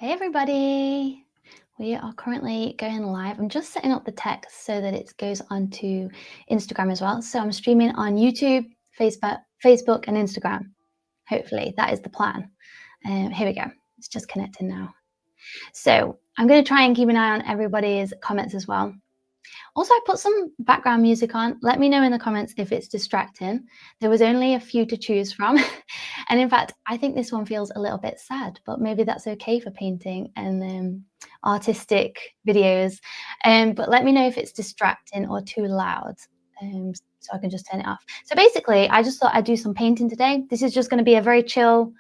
Hey everybody! We are currently going live. I'm just setting up the text so that it goes onto Instagram as well. So I'm streaming on YouTube, Facebook, and Instagram. Hopefully, that is the plan. Here we go. It's just connecting now. So I'm going to try and keep an eye on everybody's comments as well. Also, I put some background music on. Let me know in the comments if it's distracting. There was only a few to choose from. And in fact, I think this one feels a little bit sad, but maybe that's okay for painting and artistic videos. But let me know if it's distracting or too loud, so I can just turn it off. So basically, I just thought I'd do some painting today. This is just going to be a very chill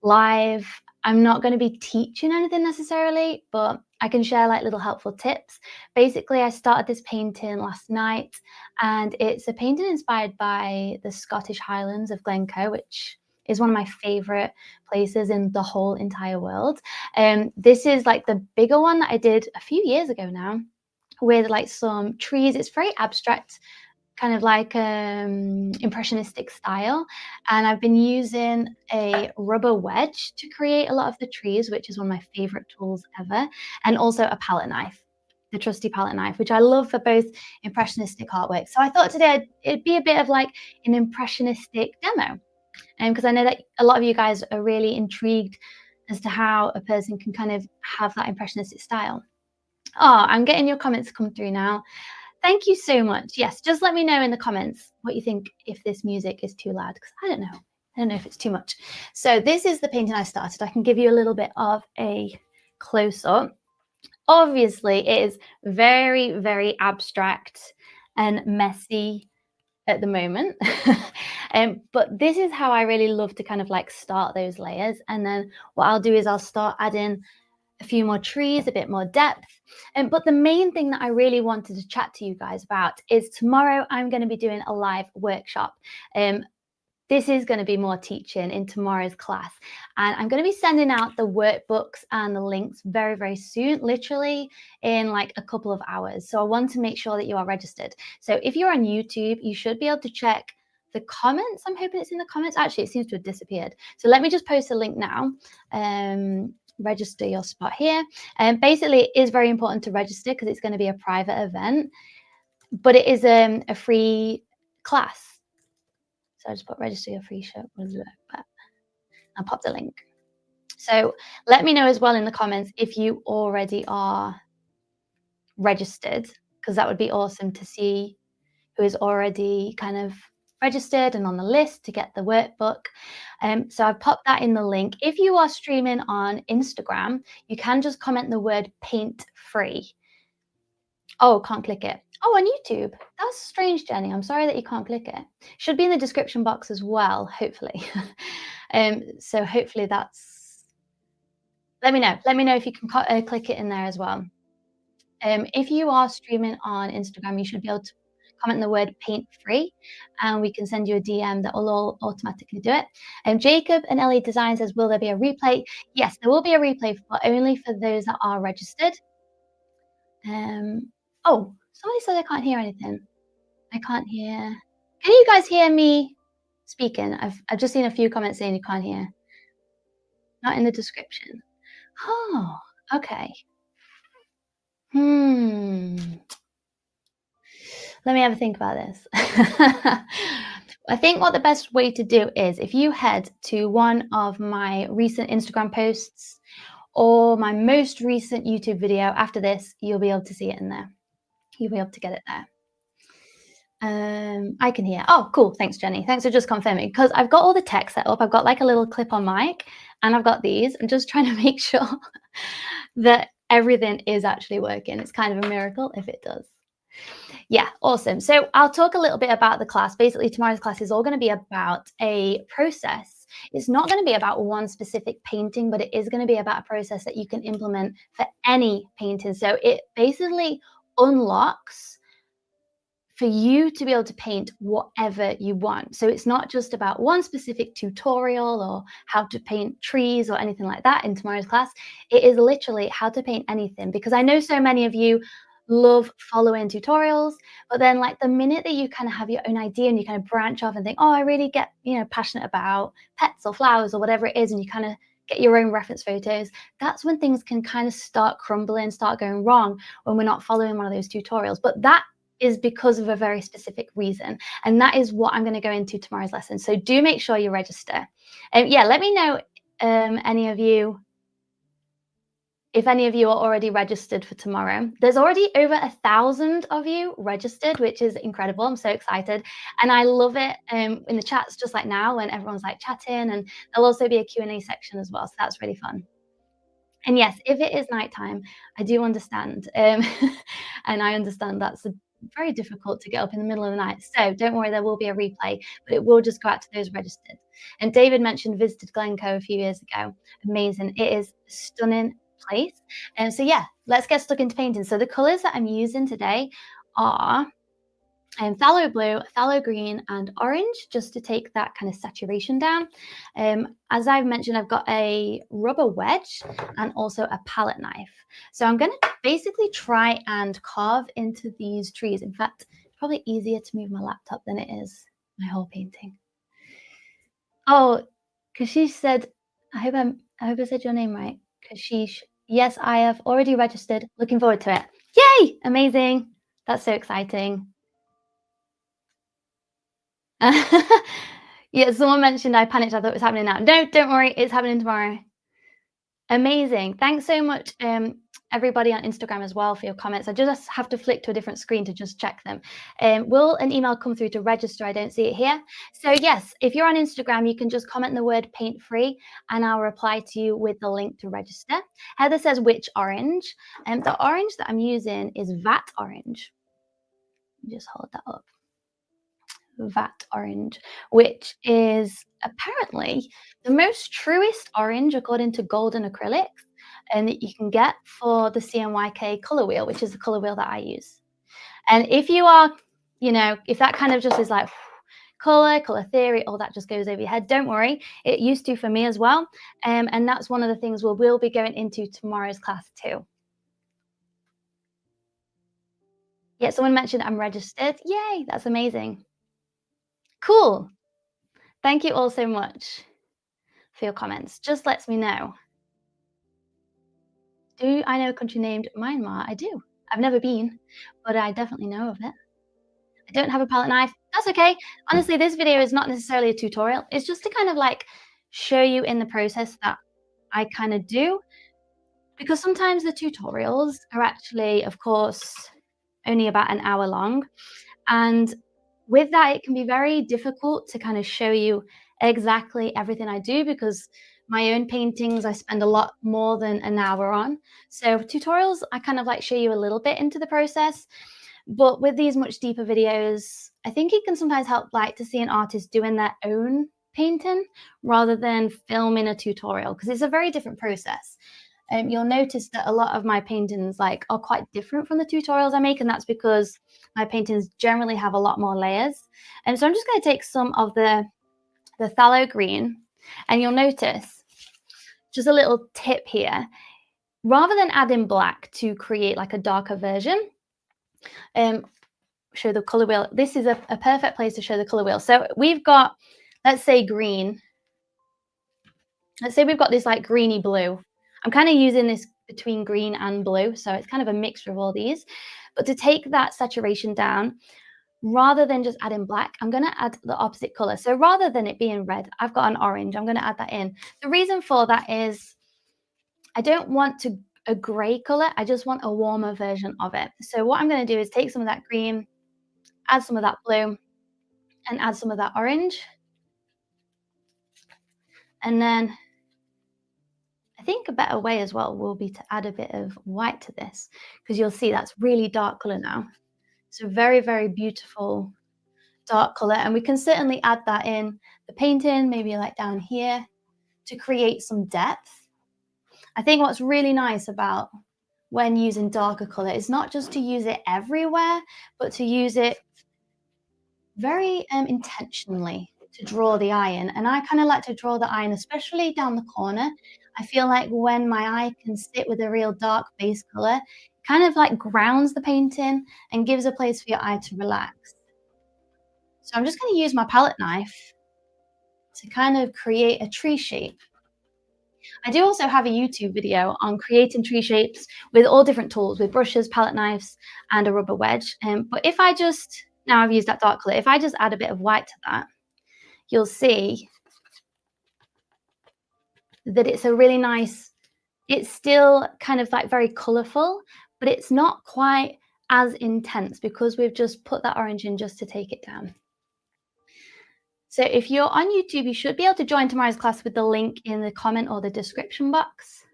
live. I'm not going to be teaching anything necessarily, but I can share like little helpful tips. Basically, I started this painting last night, and it's a painting inspired by the Scottish Highlands of Glencoe, which is one of my favorite places in the whole entire world. This is like the bigger one that I did a few years ago now, with like some trees. It's very abstract, kind of like impressionistic style, and I've been using a rubber wedge to create a lot of the trees, which is one of my favorite tools ever, and also a palette knife, the trusty palette knife, which I love for both impressionistic artwork. So I thought today it'd be a bit of like an impressionistic demo, because I know that a lot of you guys are really intrigued as to how a person can kind of have that impressionistic style. Oh, I'm getting your comments come through now. Thank you so much. Yes, just let me know in the comments what you think, if this music is too loud, because I don't know. I don't know if it's too much. So this is the painting I started. I can give you a little bit of a close-up. Obviously, it is very, very abstract and messy at the moment. But this is how I really love to kind of like start those layers. And then what I'll do is I'll start adding a few more trees, a bit more depth. But the main thing that I really wanted to chat to you guys about is tomorrow I'm going to be doing a live workshop. This is going to be more teaching in tomorrow's class, and I'm going to be sending out the workbooks and the links very, very soon, literally in like a couple of hours. So I want to make sure that you are registered. So if you're on YouTube, you should be able to check the comments. I'm hoping it's in the comments. Actually, it seems to have disappeared. So let me just post a link now. Register your spot here. And basically, it is very important to register because it's going to be a private event, but it is a free class. So I just put register your free show. I'll pop the link. So let me know as well in the comments if you already are registered, because that would be awesome to see who is already kind of registered and on the list to get the workbook. So I've popped that in the link. If you are streaming on Instagram, you can just comment the word paint free. Oh, can't click it. Oh, on YouTube. That's strange, Jenny. I'm sorry that you can't click it. Should be in the description box as well, hopefully. So hopefully that's... Let me know. Let me know if you can click it in there as well. If you are streaming on Instagram, you should be able to comment the word paint free, and we can send you a DM that will all automatically do it. Jacob and Ellie Design says, will there be a replay? Yes, there will be a replay, but only for those that are registered. Oh, somebody said I can't hear anything. I can't hear. Can you guys hear me speaking? I've just seen a few comments saying you can't hear. Not in the description. Oh, okay. Let me have a think about this. I think what the best way to do is if you head to one of my recent Instagram posts or my most recent YouTube video after this, you'll be able to see it in there. You'll be able to get it there. I can hear. Oh, cool. Thanks, Jenny. Thanks for just confirming, because I've got all the tech set up. I've got like a little clip on mic, and I've got these. I'm just trying to make sure that everything is actually working. It's kind of a miracle if it does. Yeah, awesome. So I'll talk a little bit about the class. Basically, tomorrow's class is all going to be about a process. It's not going to be about one specific painting, but it is going to be about a process that you can implement for any painting. So it basically unlocks for you to be able to paint whatever you want. So it's not just about one specific tutorial or how to paint trees or anything like that in tomorrow's class. It is literally how to paint anything, because I know so many of you love following tutorials, but then like the minute that you kind of have your own idea and you kind of branch off and think, oh, I really get, passionate about pets or flowers or whatever it is, and you kind of get your own reference photos. That's when things can kind of start crumbling, start going wrong when we're not following one of those tutorials. But that is because of a very specific reason. And that is what I'm going to go into tomorrow's lesson. So do make sure you register. Yeah, let me know any of you if any of you are already registered for tomorrow. There's already over 1,000 of you registered, which is incredible. I'm so excited. And I love it in the chats just like now when everyone's like chatting, and there'll also be a Q&A section as well. So that's really fun. And yes, if it is nighttime, I do understand. And I understand that's very difficult to get up in the middle of the night. So don't worry, there will be a replay, but it will just go out to those registered. And David mentioned visited Glencoe a few years ago. Amazing. It is a stunning place. And so yeah, let's get stuck into painting. So the colors that I'm using today are phthalo blue, phthalo green, and orange, just to take that kind of saturation down. As I've mentioned, I've got a rubber wedge and also a palette knife. So I'm going to basically try and carve into these trees. In fact, it's probably easier to move my laptop than it is my whole painting. Oh, Kashish said, I hope I said your name right. Kashish. Yes, I have already registered. Looking forward to it. Yay! Amazing. That's so exciting. Yeah, someone mentioned I panicked. I thought it was happening now. No, don't worry. It's happening tomorrow. Amazing. Thanks so much, everybody on Instagram as well for your comments. I just have to flick to a different screen to just check them. Will an email come through to register? I don't see it here. So yes, if you're on Instagram, you can just comment the word paint free and I'll reply to you with the link to register. Heather says, which orange? The orange that I'm using is Vat Orange. Just hold that up. Vat orange, which is apparently the most truest orange according to Golden Acrylics, and that you can get for the CMYK color wheel, which is the color wheel that I use. And if you are, if that kind of just is like color theory, all that just goes over your head, don't worry. It used to for me as well. And that's one of the things we'll be going into tomorrow's class too. Yeah, someone mentioned I'm registered. Yay, that's amazing. Cool. Thank you all so much for your comments. Just lets me know. Do I know a country named Myanmar? I do. I've never been, but I definitely know of it. I don't have a palette knife. That's okay. Honestly, this video is not necessarily a tutorial. It's just to kind of like show you in the process that I kind of do, because sometimes the tutorials are actually, of course, only about an hour long. And with that, it can be very difficult to kind of show you exactly everything I do, because my own paintings, I spend a lot more than an hour on. So tutorials, I kind of like show you a little bit into the process. But with these much deeper videos, I think it can sometimes help like to see an artist doing their own painting rather than filming a tutorial, because it's a very different process. You'll notice that a lot of my paintings like are quite different from the tutorials I make, and that's because my paintings generally have a lot more layers. And so I'm just going to take some of the phthalo green, and you'll notice just a little tip here. Rather than adding black to create like a darker version, show the color wheel. This is a perfect place to show the color wheel. So we've got, let's say green. Let's say we've got this like greeny blue. I'm kind of using this between green and blue, so it's kind of a mixture of all these. But to take that saturation down, rather than just adding black, I'm going to add the opposite color. So rather than it being red, I've got an orange. I'm going to add that in. The reason for that is I don't want a gray color. I just want a warmer version of it. So what I'm going to do is take some of that green, add some of that blue, and add some of that orange. And then I think a better way as well will be to add a bit of white to this, because you'll see that's really dark color now. So very, very beautiful dark color. And we can certainly add that in the painting, maybe like down here, to create some depth. I think what's really nice about when using darker color is not just to use it everywhere, but to use it very intentionally to draw the eye in. And I kind of like to draw the eye in, especially down the corner. I feel like when my eye can sit with a real dark base color, it kind of like grounds the painting and gives a place for your eye to relax. So I'm just going to use my palette knife to kind of create a tree shape. I do also have a YouTube video on creating tree shapes with all different tools, with brushes, palette knives, and a rubber wedge. But if I just, now I've used that dark color, if I just add a bit of white to that, you'll see that it's a really nice, it's still kind of like very colorful, but it's not quite as intense because we've just put that orange in just to take it down. So if you're on YouTube, you should be able to join tomorrow's class with the link in the comment or the description box.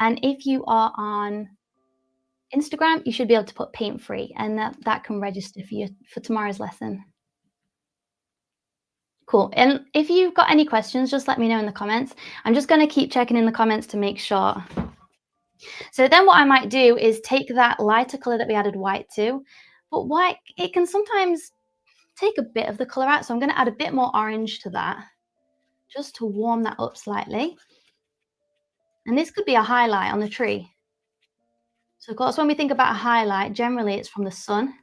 And if you are on Instagram, you should be able to put paint free, and that can register for you for tomorrow's lesson. Cool. And if you've got any questions, just let me know in the comments. I'm just going to keep checking in the comments to make sure. So then what I might do is take that lighter color that we added white to, but white, it can sometimes take a bit of the color out. So I'm going to add a bit more orange to that just to warm that up slightly. And this could be a highlight on the tree. So of course, when we think about a highlight, generally it's from the sun.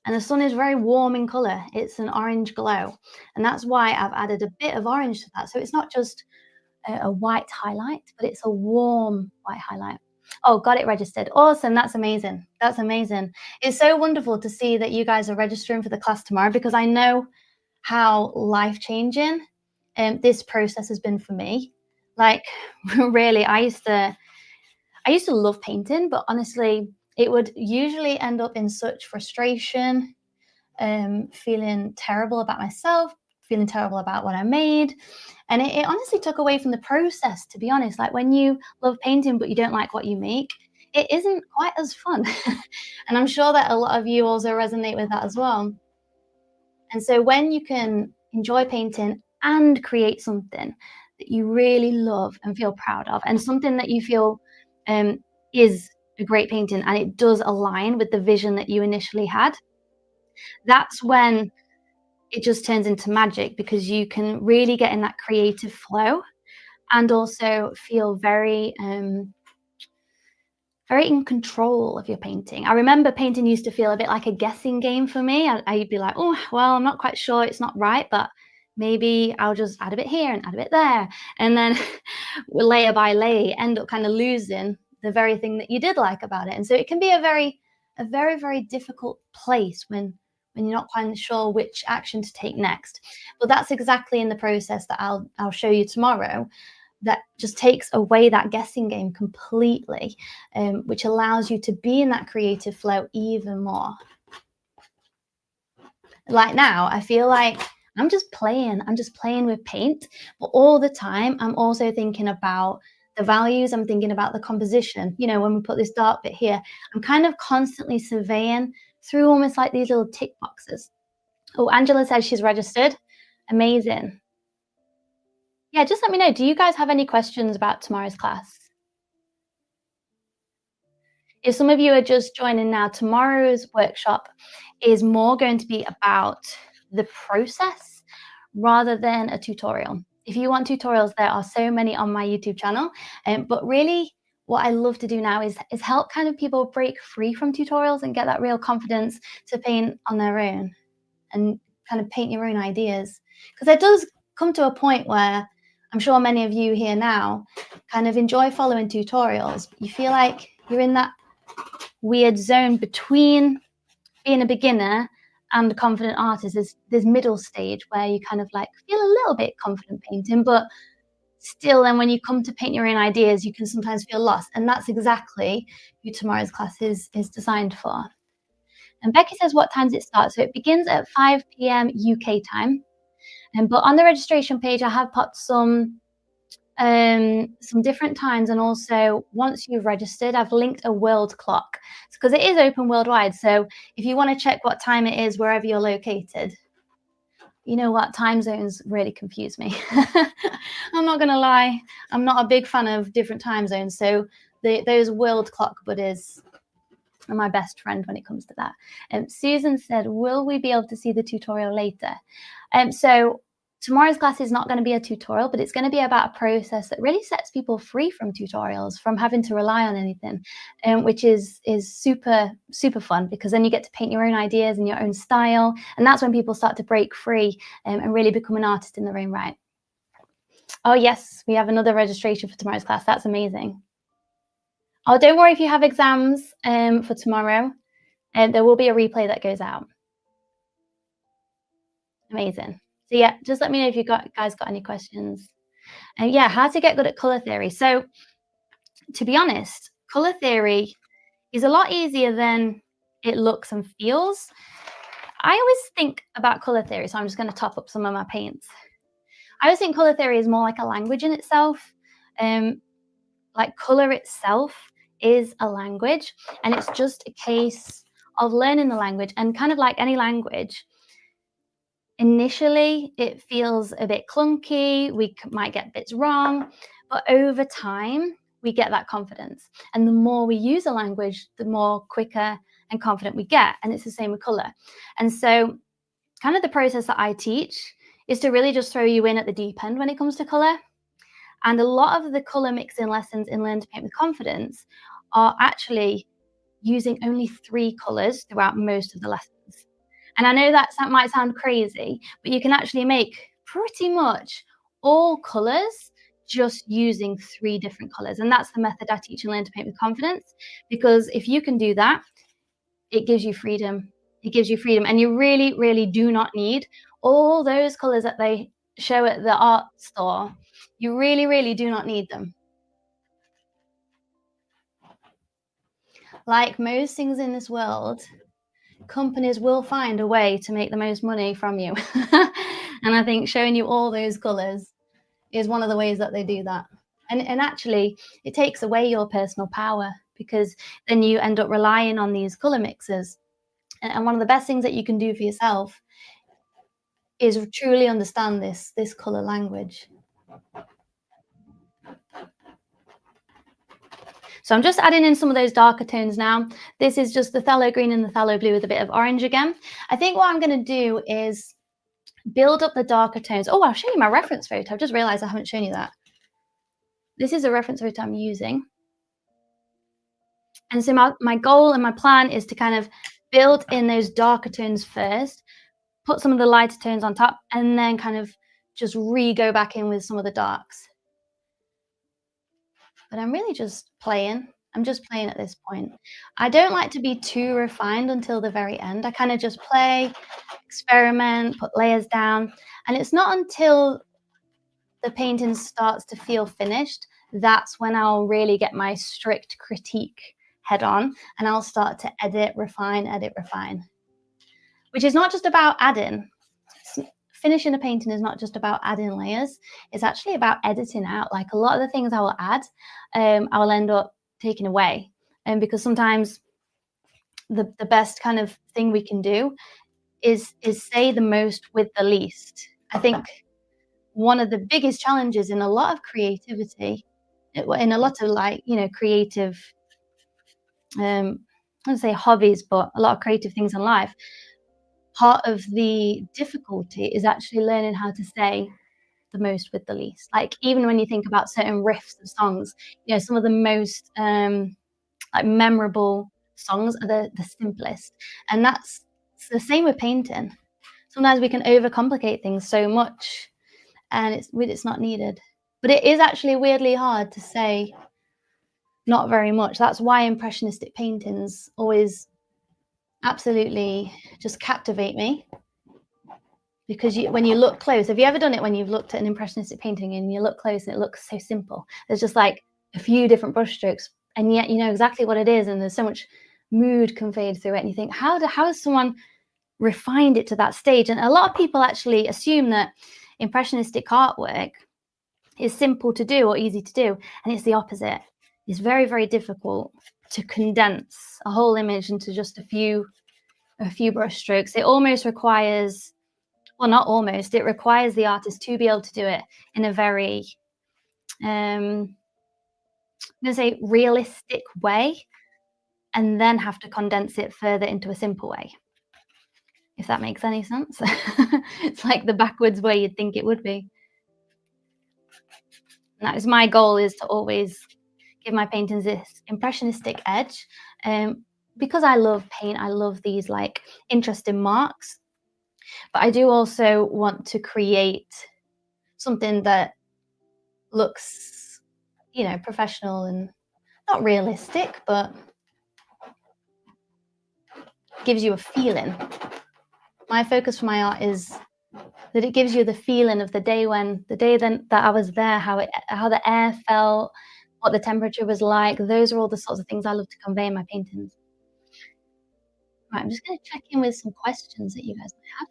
And the sun is very warm in color. It's an orange glow. And that's why I've added a bit of orange to that. So it's not just a white highlight, but it's a warm white highlight. Oh, got it registered. Awesome. That's amazing. That's amazing. It's so wonderful to see that you guys are registering for the class tomorrow, because I know how life-changing this process has been for me. Like, really, I used to love painting, but honestly, it would usually end up in such frustration, feeling terrible about myself, feeling terrible about what I made. And it honestly took away from the process, to be honest. Like, when you love painting, but you don't like what you make, it isn't quite as fun. And I'm sure that a lot of you also resonate with that as well. And so when you can enjoy painting and create something that you really love and feel proud of, and something that you feel is a great painting, and it does align with the vision that you initially had, that's when it just turns into magic, because you can really get in that creative flow and also feel very very in control of your painting. I remember painting used to feel a bit like a guessing game for me. I'd be like, oh, well, I'm not quite sure, it's not right, but maybe I'll just add a bit here and add a bit there. And then layer by layer, end up kind of losing the very thing that you did like about it. And so it can be a very, very difficult place when you're not quite sure which action to take next. But that's exactly in the process that I'll show you tomorrow, that just takes away that guessing game completely, which allows you to be in that creative flow even more. Like now, I feel like I'm just playing with paint, but all the time I'm also thinking about the values, I'm thinking about the composition. You know, when we put this dark bit here, I'm kind of constantly surveying through almost like these little tick boxes. Oh, Angela says she's registered. Amazing. Yeah, just let me know. Do you guys have any questions about tomorrow's class? If some of you are just joining now, tomorrow's workshop is more going to be about the process rather than a tutorial. If you want tutorials, there are so many on my YouTube channel. But really, what I love to do now is help kind of people break free from tutorials and get that real confidence to paint on their own and kind of paint your own ideas. Because it does come to a point where I'm sure many of you here now kind of enjoy following tutorials. You feel like you're in that weird zone between being a beginner and a confident artist. There's this middle stage where you kind of like feel a little bit confident painting, but still, then when you come to paint your own ideas, you can sometimes feel lost. And that's exactly who tomorrow's class is designed for. And Becky says what times it starts. So it begins at 5 p.m. UK time. But on the registration page, I have popped some different times, and also once you've registered, I've linked a world clock because it is open worldwide. So if you want to check what time it is wherever you're located, you know what, time zones really confuse me. I'm not gonna lie, I'm not a big fan of different time zones. So those world clock buddies are my best friend when it comes to that. Susan said, will we be able to see the tutorial later? So tomorrow's class is not going to be a tutorial, but it's going to be about a process that really sets people free from tutorials, from having to rely on anything, which is super, super fun, because then you get to paint your own ideas and your own style. And that's when people start to break free and really become an artist in their own right. Oh, yes, we have another registration for tomorrow's class. That's amazing. Oh, don't worry if you have exams for tomorrow. And there will be a replay that goes out. Amazing. So yeah, just let me know if you guys got any questions. And yeah, how to get good at color theory. So to be honest, color theory is a lot easier than it looks and feels. I always think about color theory, so I'm just going to top up some of my paints. I always think color theory is more like a language in itself. Um, like color itself is a language, and it's just a case of learning the language. And kind of like any language, initially it feels a bit clunky. We might get bits wrong, but over time we get that confidence. And the more we use a language, the more quicker and confident we get. And it's the same with color. And so, kind of the process that I teach is to really just throw you in at the deep end when it comes to color. And a lot of the color mixing lessons in Learn to Paint with Confidence are actually using only 3 colors throughout most of the lessons. And I know that might sound crazy, but you can actually make pretty much all colors just using 3 different colors. And that's the method I teach in Learn to Paint with Confidence, because if you can do that, it gives you freedom. It gives you freedom. And you really, really do not need all those colors that they show at the art store. You really, really do not need them. Like most things in this world, companies will find a way to make the most money from you. And I think showing you all those colors is one of the ways that they do that. And actually, it takes away your personal power, because then you end up relying on these color mixers. And one of the best things that you can do for yourself is truly understand this color language. So I'm just adding in some of those darker tones now. This is just the phthalo green and the phthalo blue with a bit of orange again. I think what I'm going to do is build up the darker tones. Oh, I'll show you my reference photo. I've just realized I haven't shown you that. This is a reference photo I'm using. And so my goal and my plan is to kind of build in those darker tones first, put some of the lighter tones on top, and then kind of just go back in with some of the darks. But I'm really just playing. I'm just playing at this point. I don't like to be too refined until the very end. I kind of just play, experiment, put layers down. And it's not until the painting starts to feel finished, that's when I'll really get my strict critique head on, and I'll start to edit, refine, which is not just about adding. Finishing a painting is not just about adding layers. It's actually about editing out. Like a lot of the things I will add, I will end up taking away. And because sometimes the best kind of thing we can do is say the most with the least. I think one of the biggest challenges in a lot of creativity, in a lot of creative, I don't say hobbies, but a lot of creative things in life, part of the difficulty is actually learning how to say the most with the least. Like even when you think about certain riffs of songs, some of the most memorable songs are the simplest, and that's the same with painting. Sometimes we can overcomplicate things so much, and it's not needed. But it is actually weirdly hard to say not very much. That's why impressionistic paintings always absolutely just captivate me, because when you look close, have you ever done it when you've looked at an impressionistic painting and you look close and it looks so simple? There's just like a few different brush strokes, and yet you know exactly what it is, and there's so much mood conveyed through it, and you think, how has someone refined it to that stage? And a lot of people actually assume that impressionistic artwork is simple to do or easy to do, and it's the opposite. It's very, very difficult to condense a whole image into just a few brush strokes. It almost requires, well, not almost, it requires the artist to be able to do it in a very, I'm going to say realistic way, and then have to condense it further into a simple way, if that makes any sense. It's like the backwards way you'd think it would be. And that is my goal, is to always give my paintings this impressionistic edge. Because I love paint, I love these like interesting marks, but I do also want to create something that looks, professional and not realistic, but gives you a feeling. My focus for my art is that it gives you the feeling of the day then that I was there, how the air felt, what the temperature was like. Those are all the sorts of things I love to convey in my paintings. Right, I'm just gonna check in with some questions that you guys might have.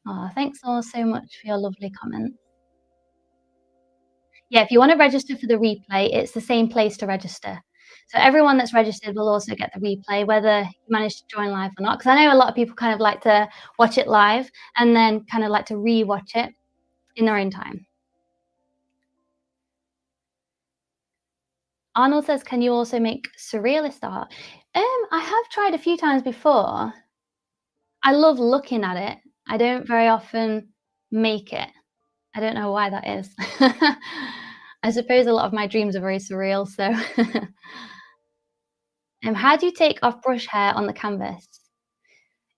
Oh, thanks all so much for your lovely comments. Yeah, if you wanna register for the replay, it's the same place to register. So everyone that's registered will also get the replay, whether you manage to join live or not. Because I know a lot of people kind of like to watch it live and then kind of like to re-watch it in their own time. Arnold says, "Can you also make surrealist art?" I have tried a few times before. I love looking at it. I don't very often make it. I don't know why that is. I suppose a lot of my dreams are very surreal, so how do you take off brush hair on the canvas?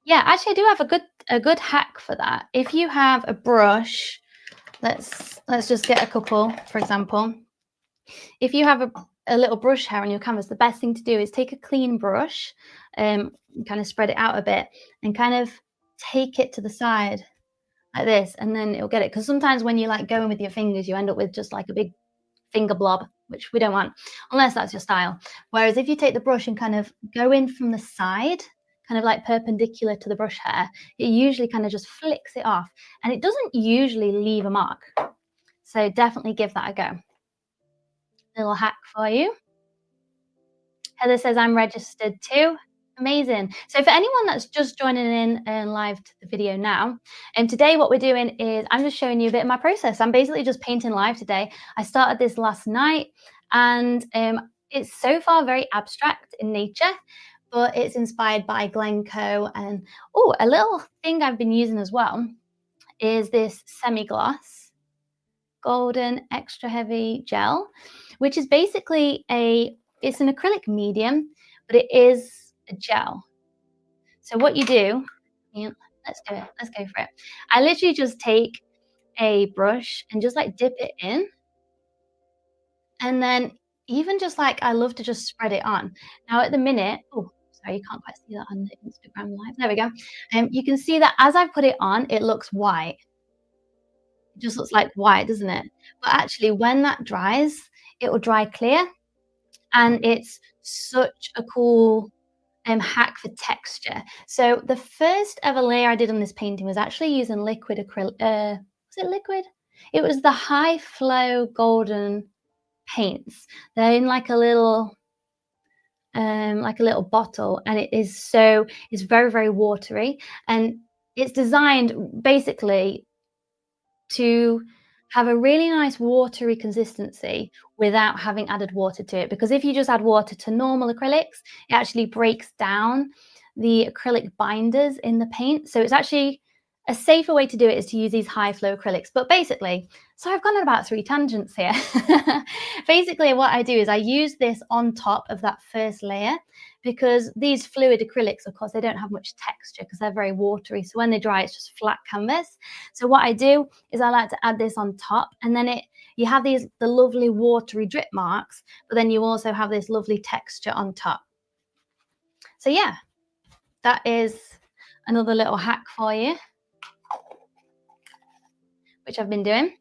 Yeah, actually, I do have a good hack for that. If you have a brush, let's just get a couple, for example. If you have a little brush hair on your canvas, the best thing to do is take a clean brush, kind of spread it out a bit, and kind of take it to the side like this, and then it'll get it. Because sometimes when you like go in with your fingers, you end up with just like a big finger blob, which we don't want, unless that's your style. Whereas if you take the brush and kind of go in from the side, kind of like perpendicular to the brush hair, it usually kind of just flicks it off, and it doesn't usually leave a mark. So definitely give that a go. Little hack for you. Heather says, "I'm registered too." Amazing. So for anyone that's just joining in live to the video now, and today what we're doing is I'm just showing you a bit of my process. I'm basically just painting live today. I started this last night, and it's so far very abstract in nature, but it's inspired by Glencoe. And oh, a little thing I've been using as well is this semi-gloss golden extra heavy gel, which is basically it's an acrylic medium, but it is a gel. So what you do, yeah, let's do it. Let's go for it. I literally just take a brush and just like dip it in, and then even just like I love to just spread it on. Now at the minute, oh, sorry, you can't quite see that on the Instagram live. There we go. You can see that as I put it on, it looks white. It just looks like white, doesn't it? But actually, when that dries, it will dry clear, and it's such a cool hack for texture. So the first ever layer I did on this painting was actually using liquid acrylic. Was it liquid? It was the high flow golden paints. They're in like a little bottle, and it's very very watery, and it's designed basically to have a really nice watery consistency without having added water to it. Because if you just add water to normal acrylics, it actually breaks down the acrylic binders in the paint. So it's actually a safer way to do it is to use these high flow acrylics. But basically, so I've gone on about 3 tangents here. Basically, what I do is I use this on top of that first layer, because these fluid acrylics, of course, they don't have much texture because they're very watery. So when they dry, it's just flat canvas. So what I do is I like to add this on top, and then you have the lovely watery drip marks, but then you also have this lovely texture on top. So yeah, that is another little hack for you, which I've been doing.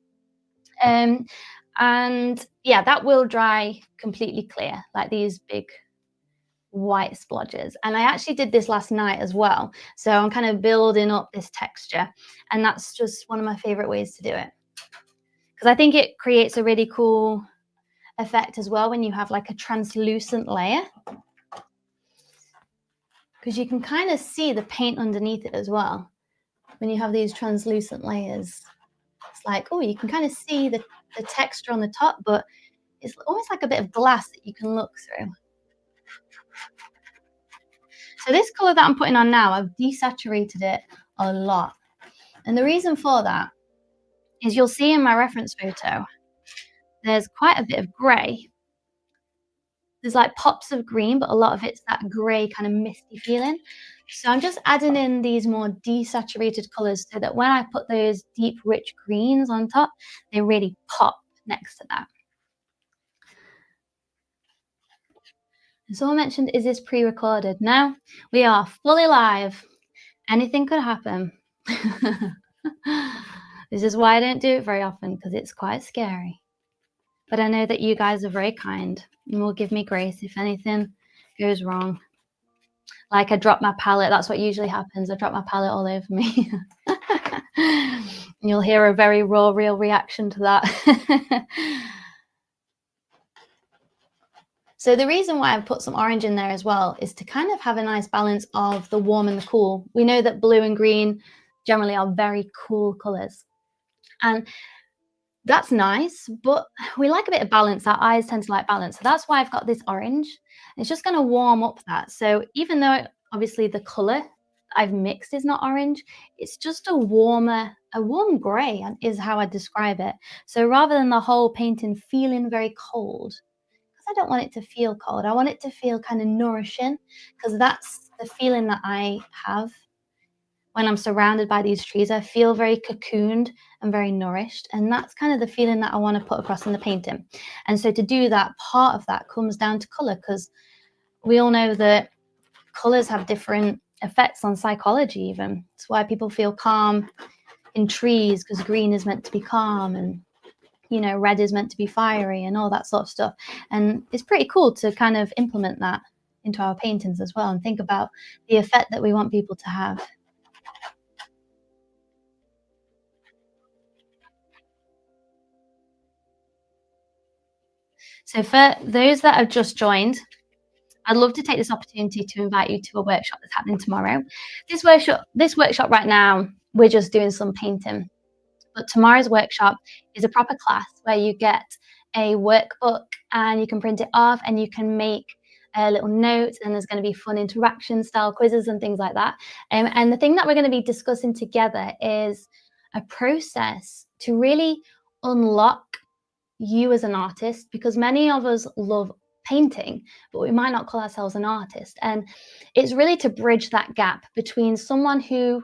And yeah, that will dry completely clear, like these big white splodges. And I actually did this last night as well. So I'm kind of building up this texture, and that's just one of my favorite ways to do it. Because I think it creates a really cool effect as well when you have like a translucent layer. Because you can kind of see the paint underneath it as well. When you have these translucent layers, it's like, oh, you can kind of see the texture on the top, but it's almost like a bit of glass that you can look through. So this color that I'm putting on now, I've desaturated it a lot. And the reason for that is you'll see in my reference photo, there's quite a bit of gray. There's like pops of green, but a lot of it's that gray kind of misty feeling. So I'm just adding in these more desaturated colors so that when I put those deep, rich greens on top, they really pop next to that. And someone mentioned, is this pre-recorded? No, we are fully live. Anything could happen. This is why I don't do it very often, because it's quite scary. But I know that you guys are very kind and will give me grace if anything goes wrong. Like I drop my palette, that's what usually happens. I drop my palette all over me. You'll hear a very raw, real reaction to that. So the reason why I've put some orange in there as well is to kind of have a nice balance of the warm and the cool. We know that blue and green generally are very cool colors. And that's nice, but we like a bit of balance. Our eyes tend to like balance. So that's why I've got this orange. It's just going to warm up that. So even though obviously the color I've mixed is not orange, it's just a warm gray is how I describe it. So rather than the whole painting feeling very cold, because I don't want it to feel cold, I want it to feel kind of nourishing, because that's the feeling that I have when I'm surrounded by these trees. I feel very cocooned and very nourished. And that's kind of the feeling that I want to put across in the painting. And so to do that, part of that comes down to color, because we all know that colors have different effects on psychology even. It's why people feel calm in trees, because green is meant to be calm, and red is meant to be fiery, and all that sort of stuff. And it's pretty cool to kind of implement that into our paintings as well, and think about the effect that we want people to have. So for those that have just joined, I'd love to take this opportunity to invite you to a workshop that's happening tomorrow. This workshop right now, we're just doing some painting. But tomorrow's workshop is a proper class where you get a workbook and you can print it off and you can make little notes, and there's going to be fun interaction style quizzes and things like that. And the thing that we're going to be discussing together is a process to really unlock you as an artist, because many of us love painting, but we might not call ourselves an artist. And it's really to bridge that gap between someone who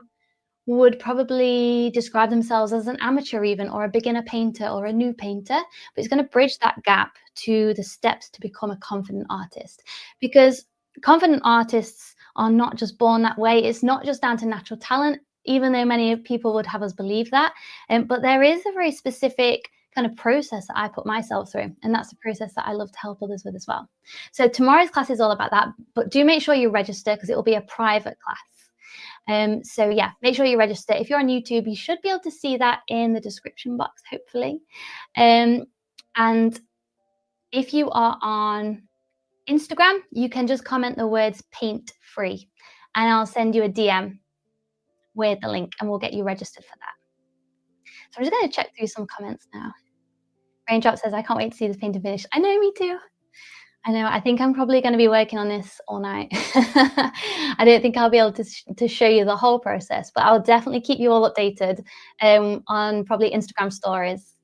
would probably describe themselves as an amateur even, or a beginner painter, or a new painter, but it's going to bridge that gap to the steps to become a confident artist. Because confident artists are not just born that way. It's not just down to natural talent, even though many people would have us believe that. But there is a very specific kind of process that I put myself through, and that's the process that I love to help others with as well. So tomorrow's class is all about that, but do make sure you register, because it will be a private class. So yeah, make sure you register. If you're on YouTube, you should be able to see that in the description box, hopefully. And if you are on Instagram, you can just comment the words paint free, and I'll send you a DM with the link, and we'll get you registered for that. So I'm just going to check through some comments now. Raindrop says, I can't wait to see this painting finished. I know, me too. I know. I think I'm probably going to be working on this all night. I don't think I'll be able to show you the whole process, but I'll definitely keep you all updated on probably Instagram stories.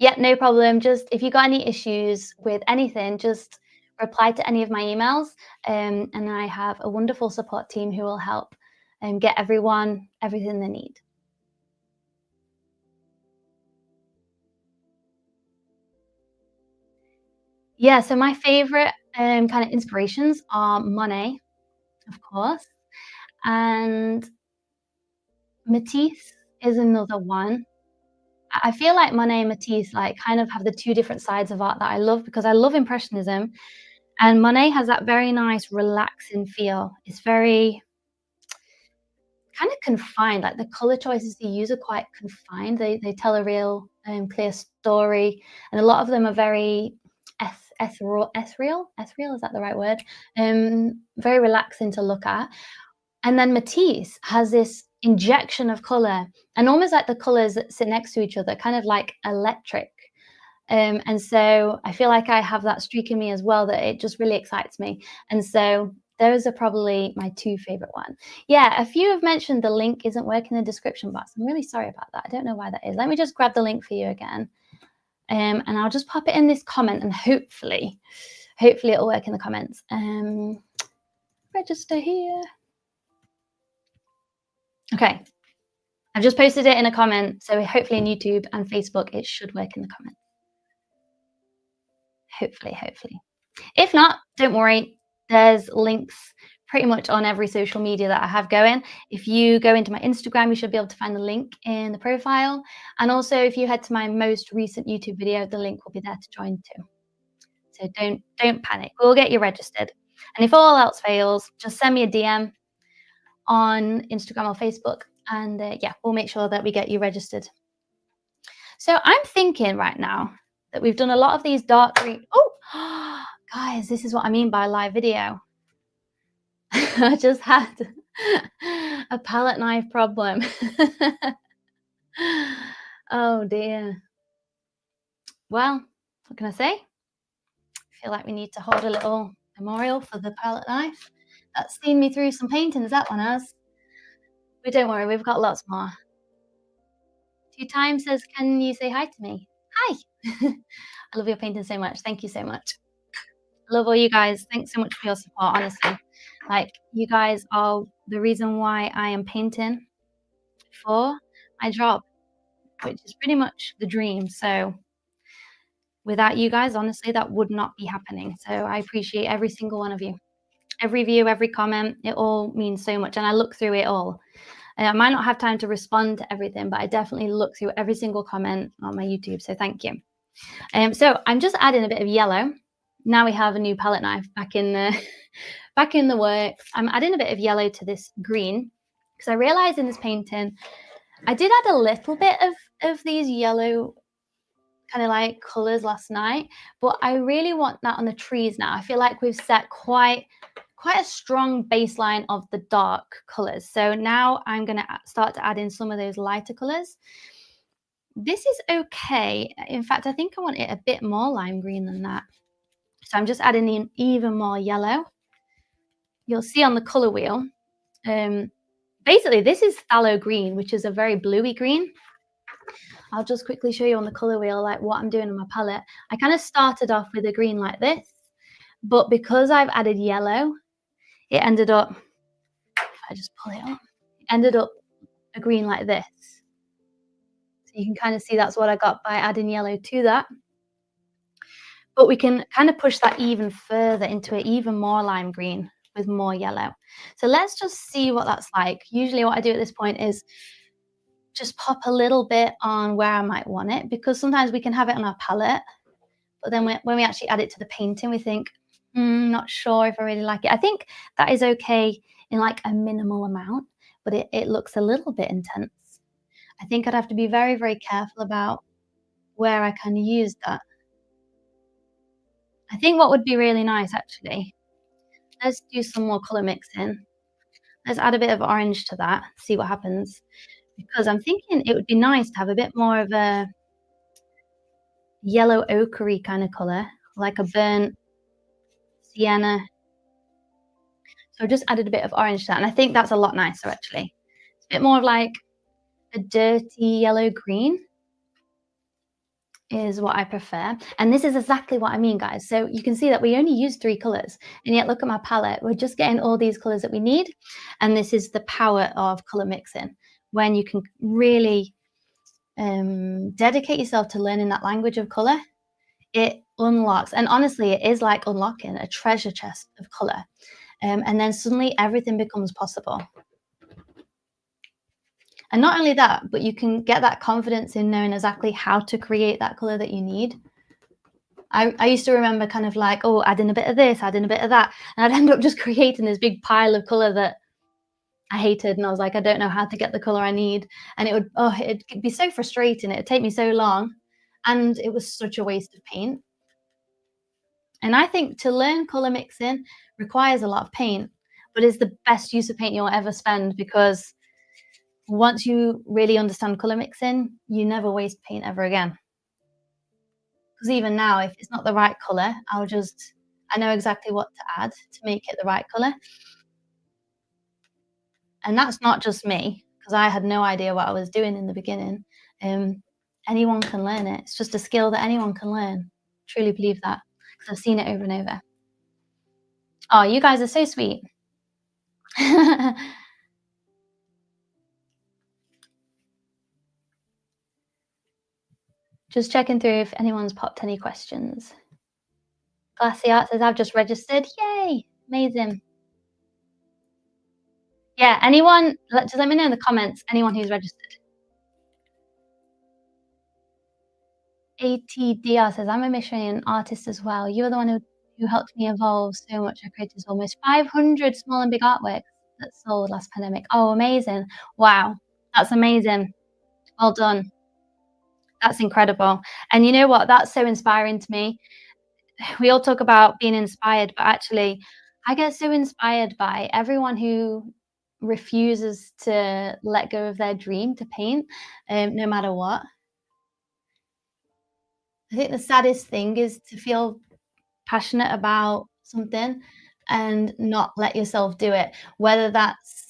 Yeah, no problem. Just if you got any issues with anything, just reply to any of my emails, and I have a wonderful support team who will help get everyone everything they need. Yeah, so my favorite kind of inspirations are Monet, of course, and Matisse is another one. I feel like Monet and Matisse, like, kind of have the two different sides of art that I love, because I love Impressionism, and Monet has that very nice relaxing feel. It's very kind of confined, like, the color choices they use are quite confined. They tell a real, clear story, and a lot of them are very ethereal, is that the right word? Very relaxing to look at. And then Matisse has this injection of color, and almost like the colors that sit next to each other, kind of like electric. And so I feel like I have that streak in me as well, that it just really excites me. And so those are probably my two favorite ones. Yeah, a few have mentioned the link isn't working in the description box. I'm really sorry about that. I don't know why that is. Let me just grab the link for you again. And I'll just pop it in this comment, and hopefully it'll work in the comments. Register here. Okay, I've just posted it in a comment, so hopefully in YouTube and Facebook it should work in the comments. Hopefully. If not, don't worry. There's links pretty much on every social media that I have going. If you go into my Instagram, you should be able to find the link in the profile. And also, if you head to my most recent YouTube video, the link will be there to join too. So don't panic. We'll get you registered. And if all else fails, just send me a DM on Instagram or Facebook, and yeah, we'll make sure that we get you registered. So I'm thinking right now that we've done a lot of these dark green. Oh, guys, this is what I mean by live video. I just had a palette knife problem. Oh dear. Well, what can I say? I feel like we need to hold a little memorial for the palette knife. That's seen me through some paintings, that one has. But don't worry, we've got lots more. 2 times says, "Can you say hi to me?" Hi. I love your painting so much. Thank you so much. I love all you guys. Thanks so much for your support, honestly. Like, you guys are the reason why I am painting for my job, which is pretty much the dream. So without you guys, honestly, that would not be happening. So I appreciate every single one of you. Every view, every comment, it all means so much. And I look through it all. I might not have time to respond to everything, but I definitely look through every single comment on my YouTube. So thank you. So I'm just adding a bit of yellow. Now we have a new palette knife back in the back in the works. I'm adding a bit of yellow to this green because I realized in this painting I did add a little bit of these yellow kind of like colors last night, but I really want that on the trees now. I feel like we've set quite a strong baseline of the dark colors. So now I'm going to start to add in some of those lighter colors. This is okay. In fact, I think I want it a bit more lime green than that. So I'm just adding in even more yellow. You'll see on the color wheel, basically this is phthalo green, which is a very bluey green. I'll just quickly show you on the color wheel like what I'm doing on my palette. I kind of started off with a green like this, but because I've added yellow, it ended up, if I just pull it up, it ended up a green like this. So you can kind of see that's what I got by adding yellow to that. But we can kind of push that even further into an even more lime green with more yellow. So let's just see what that's like. Usually what I do at this point is just pop a little bit on where I might want it, because sometimes we can have it on our palette, but then when we actually add it to the painting, we think, not sure if I really like it. I think that is okay in like a minimal amount, but it looks a little bit intense. I think I'd have to be very, very careful about where I can use that. I think what would be really nice, actually, let's do some more color mixing. Let's add a bit of orange to that, see what happens. Because I'm thinking it would be nice to have a bit more of a yellow ochre kind of color, like a burnt sienna. So I just added a bit of orange to that, and I think that's a lot nicer, actually. It's a bit more of like a dirty yellow green is what I prefer. And this is exactly what I mean, guys. So you can see that we only use 3 colors, and yet look at my palette. We're just getting all these colors that we need. And this is the power of color mixing, when you can really dedicate yourself to learning that language of color. It unlocks, and honestly, it is like unlocking a treasure chest of color. And then suddenly everything becomes possible. And not only that, but you can get that confidence in knowing exactly how to create that color that you need. I used to remember kind of like, oh, adding a bit of this, adding a bit of that, and I'd end up just creating this big pile of color that I hated, and I was like, I don't know how to get the color I need, and it'd be so frustrating. It'd take me so long, and it was such a waste of paint. And I think to learn color mixing requires a lot of paint, but is the best use of paint you'll ever spend, because once you really understand color mixing, you never waste paint ever again. Because even now, if it's not the right color, I know exactly what to add to make it the right color. And that's not just me, because I had no idea what I was doing in the beginning. Anyone can learn it. It's just a skill that anyone can learn. Truly believe that, because I've seen it over and over. Oh, you guys are so sweet. Just checking through if anyone's popped any questions. Classy Art says, "I've just registered." Yay! Amazing. Yeah, anyone just let me know in the comments, anyone who's registered. ATDR says, "I'm a missionary and artist as well. You're the one who helped me evolve so much. I created almost 500 small and big artworks that sold last pandemic." Oh, amazing. Wow, that's amazing. Well done. That's incredible. And you know what? That's so inspiring to me. We all talk about being inspired, but actually, I get so inspired by everyone who refuses to let go of their dream to paint, no matter what. I think the saddest thing is to feel passionate about something and not let yourself do it, whether that's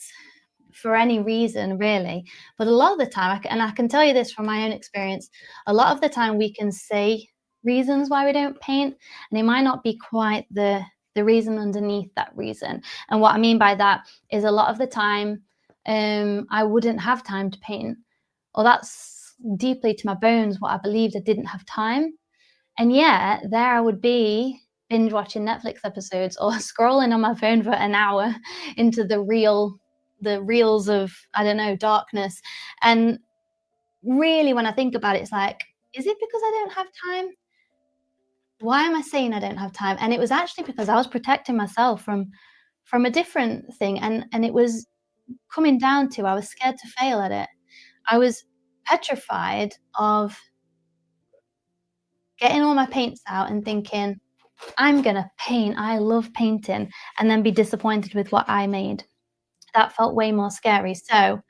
for any reason really. But a lot of the time, and I can tell you this from my own experience, a lot of the time we can say reasons why we don't paint, and it might not be quite the reason underneath that reason. And what I mean by that is a lot of the time, I wouldn't have time to paint, or that's deeply to my bones what I believed I didn't have time. And yet, there I would be binge watching Netflix episodes or scrolling on my phone for an hour into the reels of, I don't know, darkness. And really, when I think about it, it's like, is it because I don't have time? Why am I saying I don't have time? And it was actually because I was protecting myself from a different thing. And it was coming down to I was scared to fail at it. I was petrified of getting all my paints out and thinking, I'm gonna paint, I love painting, and then be disappointed with what I made. That felt way more scary. So,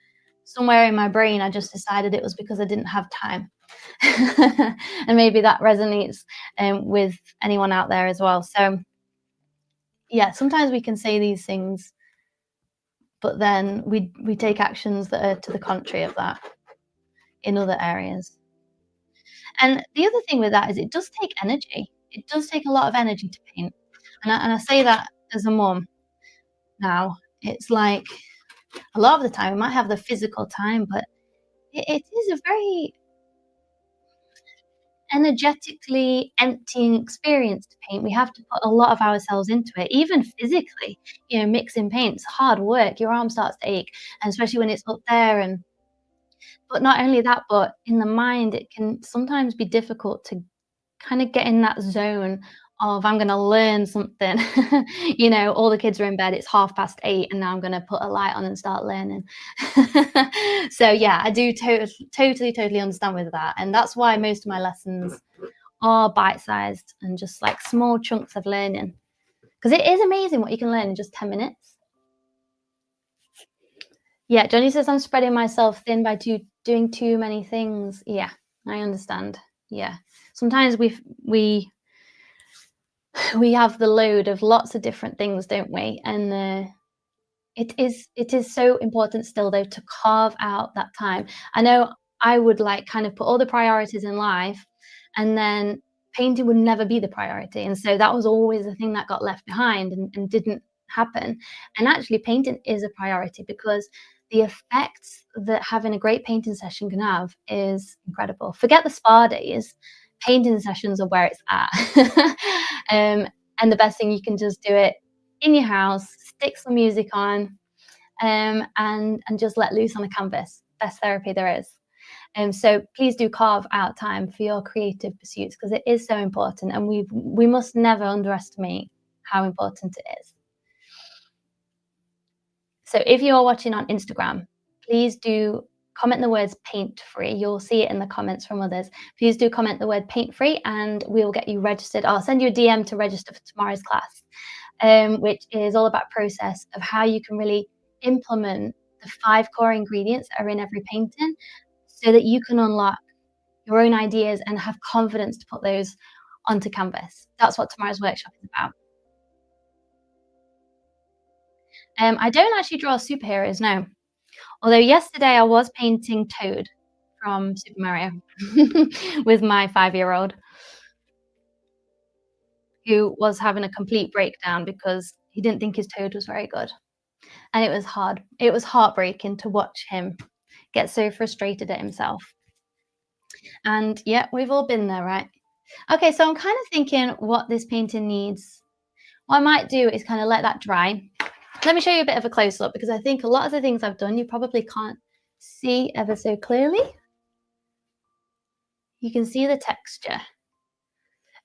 somewhere in my brain, I just decided it was because I didn't have time. And maybe that resonates with anyone out there as well. So, yeah, sometimes we can say these things, but then we take actions that are to the contrary of that in other areas. And the other thing with that is it does take energy. It does take a lot of energy to paint. And I say that as a mum now. It's like a lot of the time we might have the physical time, but it is a very energetically emptying experience to paint. We have to put a lot of ourselves into it, even physically. You know, mixing paints, hard work. Your arm starts to ache, and especially when it's up there. And but not only that, but in the mind, it can sometimes be difficult to kind of get in that zone of I'm gonna learn something. You know, all the kids are in bed, it's 8:30, and now I'm gonna put a light on and start learning. So yeah, I do totally understand with that. And that's why most of my lessons are bite-sized and just like small chunks of learning. Because it is amazing what you can learn in just 10 minutes. Yeah, Johnny says I'm spreading myself thin by doing too many things. Yeah, I understand. Yeah. Sometimes we have the load of lots of different things, don't we? And it is so important still though to carve out that time. I know I would like kind of put all the priorities in life, and then painting would never be the priority. And so that was always the thing that got left behind and didn't happen. And actually painting is a priority because the effects that having a great painting session can have is incredible. Forget the spa days, painting sessions are where it's at. And the best thing you can just do it in your house, stick some music on, and just let loose on a canvas. Best therapy there is. So please do carve out time for your creative pursuits because it is so important, and we must never underestimate how important it is. So if you're watching on Instagram, please do comment the words paint free. You'll see it in the comments from others. Please do comment the word paint free and we will get you registered. I'll send you a DM to register for tomorrow's class, which is all about process of how you can really implement the 5 core ingredients that are in every painting so that you can unlock your own ideas and have confidence to put those onto canvas. That's what tomorrow's workshop is about. I don't actually draw superheroes, no. Although yesterday I was painting Toad from Super Mario with my 5-year-old, who was having a complete breakdown because he didn't think his Toad was very good. and it was hard. It was heartbreaking to watch him get so frustrated at himself. And yeah, we've all been there, right? Okay, so I'm kind of thinking what this painting needs. What I might do is kind of let that dry. Let me show you a bit of a close up because I think a lot of the things I've done you probably can't see ever so clearly. You can see the texture.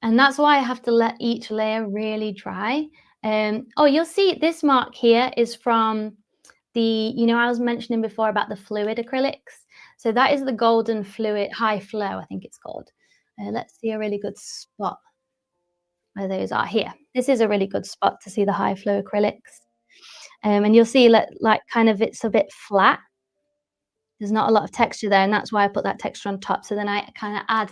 And that's why I have to let each layer really dry. Oh, you'll see this mark here is from the, I was mentioning before about the fluid acrylics. So that is the golden fluid, high flow, I think it's called. Let's see a really good spot where those are here. This is a really good spot to see the high flow acrylics. And you'll see like kind of it's a bit flat. There's not a lot of texture there, and that's why I put that texture on top. So then I kind of add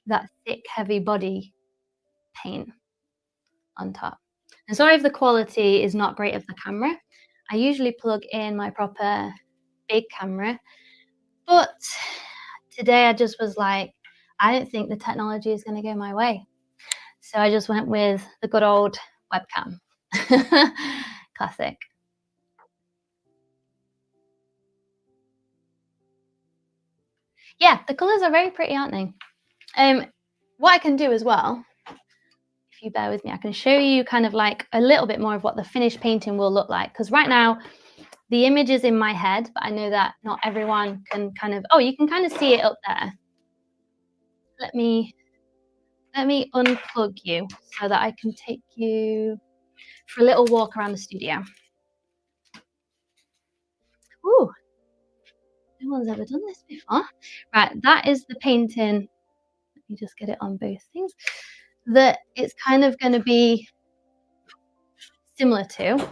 that thick, heavy body paint on top. And sorry if the quality is not great of the camera. I usually plug in my proper big camera, but today I just was like, I don't think the technology is going to go my way. So I just went with the good old webcam. Classic. Yeah, the colours are very pretty, aren't they? What I can do as well, if you bear with me, I can show you kind of like a little bit more of what the finished painting will look like. Because right now, the image is in my head, but I know that not everyone can kind of, oh, you can kind of see it up there. Let me unplug you so that I can take you for a little walk around the studio. Ooh, no one's ever done this before. Right, that is the painting. Let me just get it on both things. That it's kind of going to be similar to.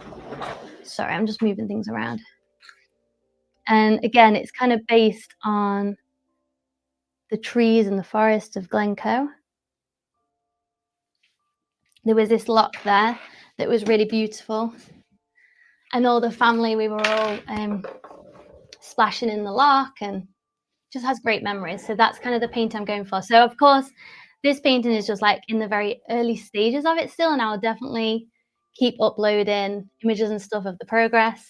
Sorry, I'm just moving things around. And again, it's kind of based on the trees and the forest of Glencoe. There was this loch there that was really beautiful. And all the family, we were all splashing in the loch, and just has great memories. So that's kind of the paint I'm going for. So of course, this painting is just like in the very early stages of it still, and I'll definitely keep uploading images and stuff of the progress.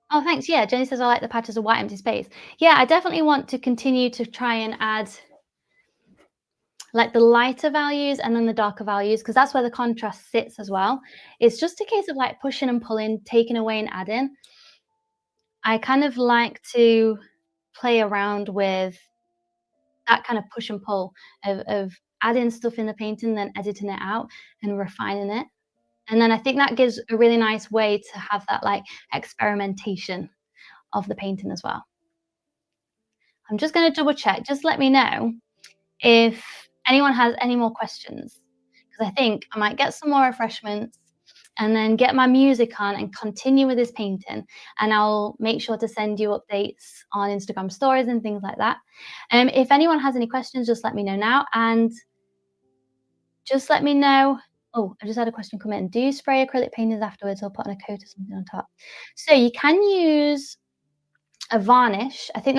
Oh, thanks. Yeah, Jenny says I like the patches of white empty space. Yeah, I definitely want to continue to try and add like the lighter values and then the darker values, because that's where the contrast sits as well. It's just a case of like pushing and pulling, taking away and adding. I kind of like to play around with that kind of push and pull of adding stuff in the painting, then editing it out and refining it. And then I think that gives a really nice way to have that like experimentation of the painting as well. I'm just going to double check. Just let me know if anyone has any more questions, because I think I might get some more refreshments and then get my music on and continue with this painting. And I'll make sure to send you updates on Instagram stories and things like that. If anyone has any questions, just let me know now. And just let me know. Oh, I just had a question come in. Do you spray acrylic paintings afterwards or put on a coat or something on top? So you can use a varnish. I think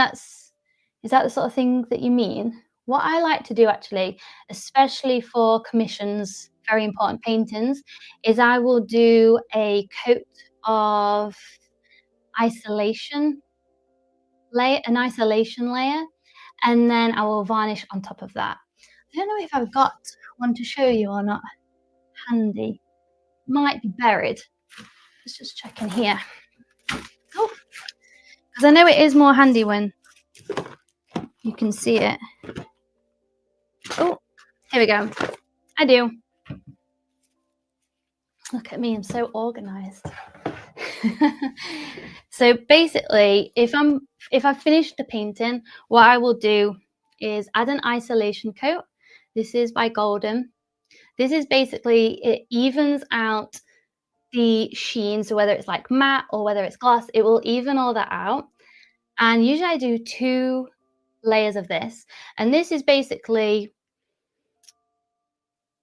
is that the sort of thing that you mean? What I like to do actually, especially for commissions, very important paintings, is I will do a coat of isolation layer, an isolation layer, and then I will varnish on top of that. I don't know if I've got one to show you or not handy. Might be buried. Let's just check in here. Oh, because I know it is more handy when you can see it. Oh, here we go. I do. Look at me, I'm so organized. So basically, if I've finished the painting, what I will do is add an isolation coat. This is by Golden. This is basically, it evens out the sheen. So whether it's like matte or whether it's gloss, it will even all that out. And usually I do 2 layers of this. And this is basically,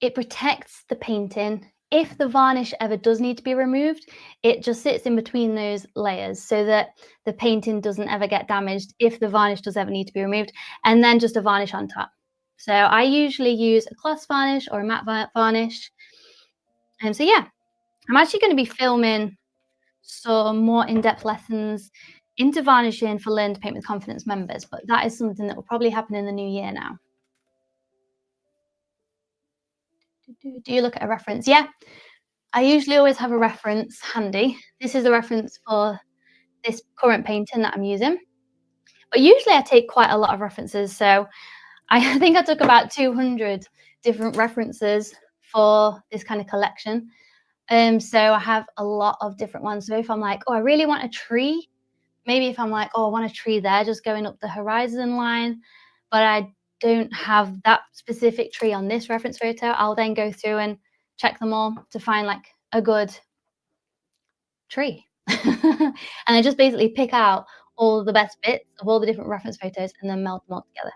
it protects the painting. If the varnish ever does need to be removed, it just sits in between those layers so that the painting doesn't ever get damaged if the varnish does ever need to be removed, and then just a varnish on top. So I usually use a gloss varnish or a matte varnish. So yeah, I'm actually going to be filming some more in-depth lessons into varnishing for Learn to Paint with Confidence members, but that is something that will probably happen in the new year now. Do you look at a reference? Yeah, I usually always have a reference handy. This is a reference for this current painting that I'm using, but usually I take quite a lot of references. So I think I took about 200 different references for this kind of collection. So I have a lot of different ones. So if I'm like, oh, I really want a tree, maybe if I'm like, oh, I want a tree there just going up the horizon line, but I don't have that specific tree on this reference photo, I'll then go through and check them all to find like a good tree. And I just basically pick out all the best bits of all the different reference photos and then meld them all together.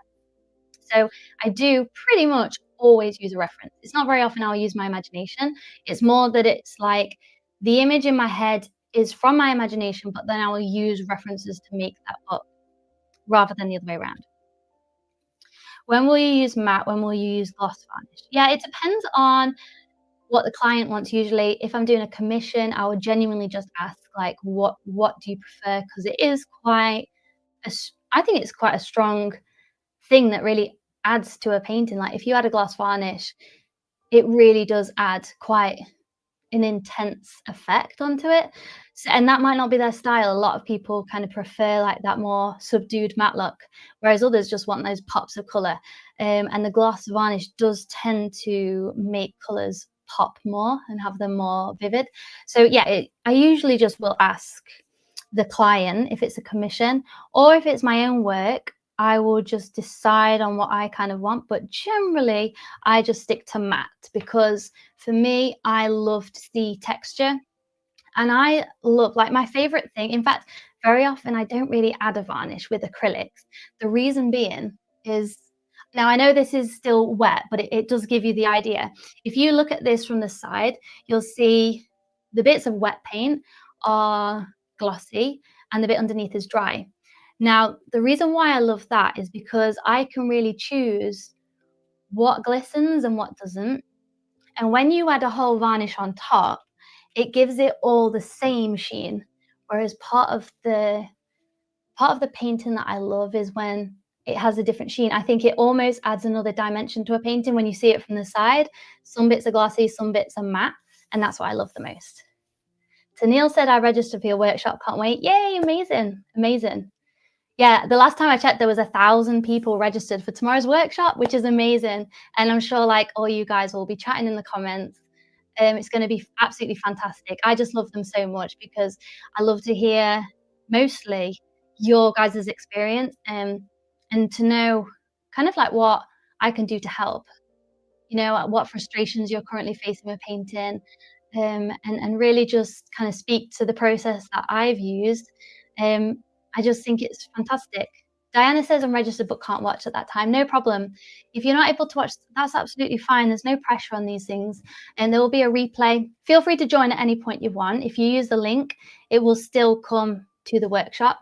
So I do pretty much always use a reference. It's not very often I'll use my imagination. It's more that it's like the image in my head is from my imagination, but then I will use references to make that up rather than the other way around. When will you use matte? When will you use gloss varnish? Yeah, it depends on what the client wants. Usually, if I'm doing a commission, I would genuinely just ask like, what do you prefer? Because it is quite I think it's quite a strong thing that really adds to a painting. Like if you add a gloss varnish, it really does add quite an intense effect onto it. So, and that might not be their style. A lot of people kind of prefer like that more subdued matte look, whereas others just want those pops of color. And the gloss varnish does tend to make colors pop more and have them more vivid. So yeah, I usually just will ask the client if it's a commission, or if it's my own work, I will just decide on what I kind of want. But generally, I just stick to matte because for me, I love to see texture. And I love, like, my favorite thing, in fact, very often I don't really add a varnish with acrylics. The reason being is, now I know this is still wet, but it does give you the idea. If you look at this from the side, you'll see the bits of wet paint are glossy and the bit underneath is dry. Now, the reason why I love that is because I can really choose what glistens and what doesn't. And when you add a whole varnish on top, it gives it all the same sheen. Whereas part of the painting that I love is when it has a different sheen. I think it almost adds another dimension to a painting when you see it from the side. Some bits are glossy, some bits are matte, and that's what I love the most. So Neil said, I registered for your workshop, can't wait. Yay, amazing, amazing. Yeah, the last time I checked, there was 1,000 people registered for tomorrow's workshop, which is amazing. And I'm sure like all you guys will be chatting in the comments. It's going to be absolutely fantastic. I just love them so much because I love to hear mostly your guys' experience, and to know kind of like what I can do to help. You know, what frustrations you're currently facing with painting, and really just kind of speak to the process that I've used. I just think it's fantastic. Diana says I'm registered but can't watch at that time. No problem. If you're not able to watch, that's absolutely fine. There's no pressure on these things. And there will be a replay. Feel free to join at any point you want. If you use the link, it will still come to the workshop.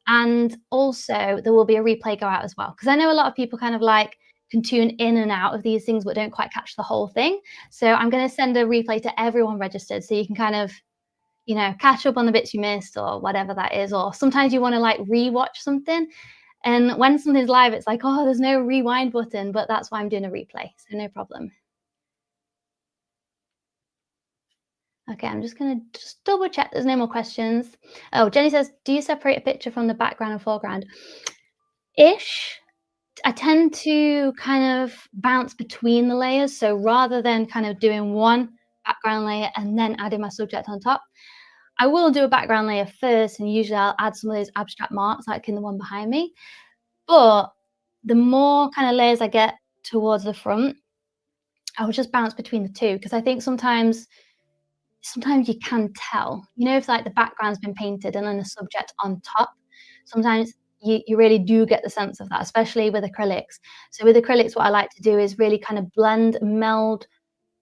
And also there will be a replay go out as well. Because I know a lot of people kind of like can tune in and out of these things but don't quite catch the whole thing. So I'm going to send a replay to everyone registered so you can kind of, you know, catch up on the bits you missed or whatever that is. Or sometimes you want to like rewatch something. And when something's live, it's like, oh, there's no rewind button, but that's why I'm doing a replay. So no problem. Okay, I'm just going to just double check there's no more questions. Oh, Jenny says, do you separate a picture from the background and foreground? Ish. I tend to kind of bounce between the layers. So rather than kind of doing one background layer and then adding my subject on top, I will do a background layer first, and usually I'll add some of those abstract marks like in the one behind me. But the more kind of layers I get towards the front, I will just bounce between the two, because I think sometimes you can tell, you know, if like the background's been painted and then the subject on top, sometimes you really do get the sense of that, especially with acrylics. So with acrylics, what I like to do is really kind of blend, meld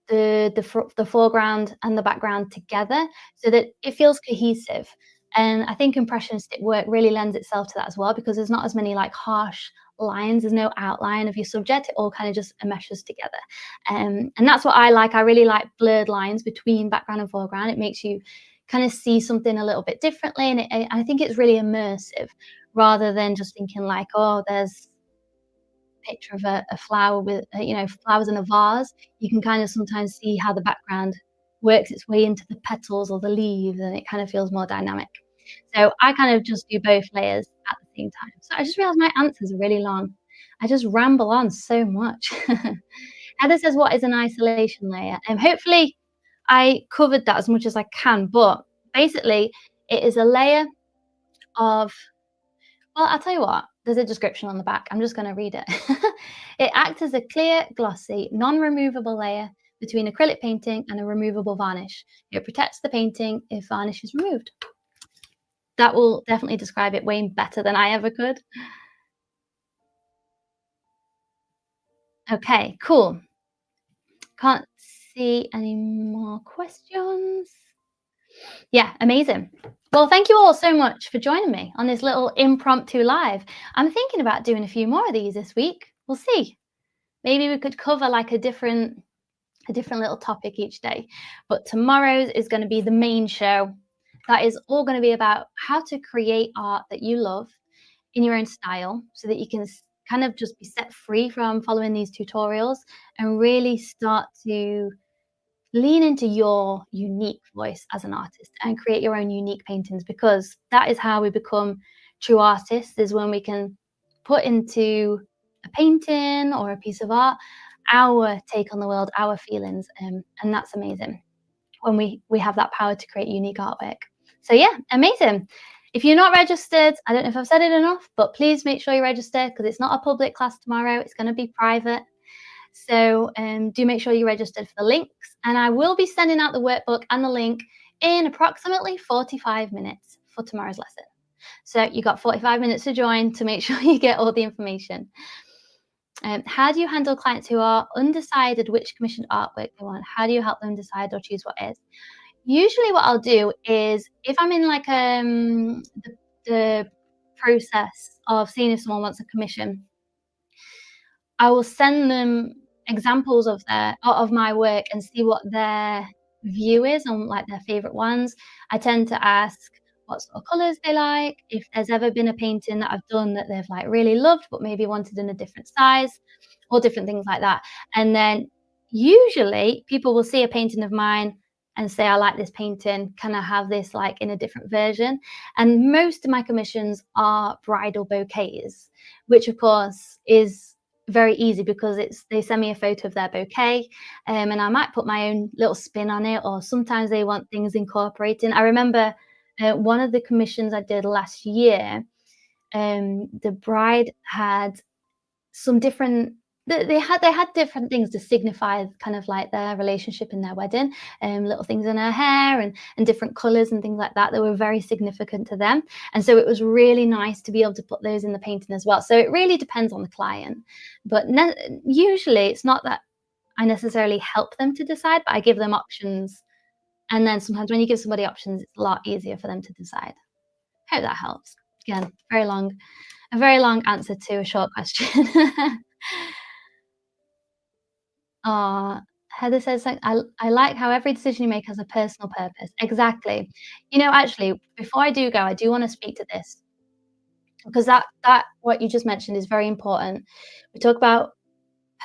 the foreground and the background together so that it feels cohesive. And I think impressionistic work really lends itself to that as well because there's not as many like harsh lines, there's no outline of your subject, it all kind of just meshes together. And that's what I like. I really like blurred lines between background and foreground. It makes you kind of see something a little bit differently, and I think it's really immersive rather than just thinking like, oh, there's picture of a flower with, flowers in a vase. You can kind of sometimes see how the background works its way into the petals or the leaves, and it kind of feels more dynamic. So I kind of just do both layers at the same time. So I just realized my answers are really long. I just ramble on so much. Heather says, "What is an isolation layer?" Hopefully I covered that as much as I can, but basically it is a layer of, well, I'll tell you what, there's a description on the back. I'm just gonna read it. It acts as a clear, glossy, non-removable layer between acrylic painting and a removable varnish. It protects the painting if varnish is removed. That will definitely describe it way better than I ever could. Okay, cool. Can't see any more questions. Yeah, amazing. Well, thank you all so much for joining me on this little impromptu live. I'm thinking about doing a few more of these this week. We'll see. Maybe we could cover like a different little topic each day. But tomorrow's is going to be the main show. That is all going to be about how to create art that you love in your own style so that you can kind of just be set free from following these tutorials and really start to lean into your unique voice as an artist and create your own unique paintings, because that is how we become true artists, is when we can put into a painting or a piece of art our take on the world, our feelings, and that's amazing when we have that power to create unique artwork. So yeah, amazing. If you're not registered, I don't know if I've said it enough, but please make sure you register because it's not a public class tomorrow. It's going to be private. So do make sure you registered for the links, and I will be sending out the workbook and the link in approximately 45 minutes for tomorrow's lesson. So you got 45 minutes to join to make sure you get all the information. How do you handle clients who are undecided which commissioned artwork they want? How do you help them decide or choose what is? Usually what I'll do is if I'm in like the process of seeing if someone wants a commission, I will send them examples of my work and see what their view is on, like, their favorite ones. I tend to ask what sort of colors they like, if there's ever been a painting that I've done that they've, like, really loved, but maybe wanted in a different size or different things like that. And then usually people will see a painting of mine and say, "I like this painting. Can I have this, like, in a different version?" And most of my commissions are bridal bouquets, which of course is very easy because they send me a photo of their bouquet, and I might put my own little spin on it, or sometimes they want things incorporating. I remember one of the commissions I did last year, the bride had some different they had different things to signify kind of like their relationship in their wedding, little things in her hair and different colors and things like that that were very significant to them. And so it was really nice to be able to put those in the painting as well. So it really depends on the client, but usually it's not that I necessarily help them to decide, but I give them options. And then sometimes when you give somebody options, it's a lot easier for them to decide. Hope that helps. Again, a very long answer to a short question. Aw, Heather says, like, I like how every decision you make has a personal purpose." Exactly. Actually, before I do go, I do wanna speak to this because that what you just mentioned is very important. We talk about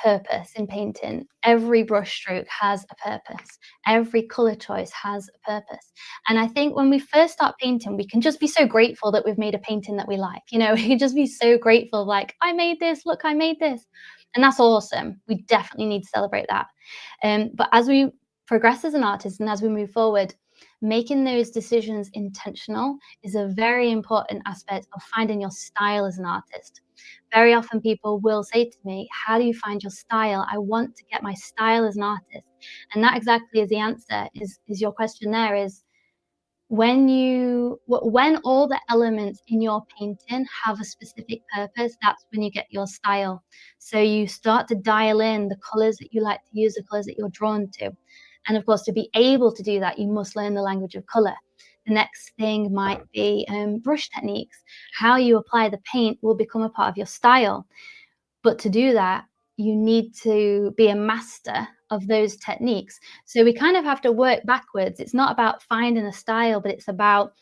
purpose in painting. Every brush stroke has a purpose. Every color choice has a purpose. And I think when we first start painting, we can just be so grateful that we've made a painting that we like. We can just be so grateful, like, I made this, look, I made this. And that's awesome. We definitely need to celebrate that. But as we progress as an artist and as we move forward, making those decisions intentional is a very important aspect of finding your style as an artist. Very often people will say to me, "How do you find your style? I want to get my style as an artist." And that exactly is the answer, is your question there is when all the elements in your painting have a specific purpose, that's when you get your style. So you start to dial in the colors that you like to use, the colors that you're drawn to. And of course, to be able to do that, you must learn the language of color. The next thing might be brush techniques. How you apply the paint will become a part of your style. But to do that, you need to be a master of those techniques. So we kind of have to work backwards. It's not about finding a style, but it's about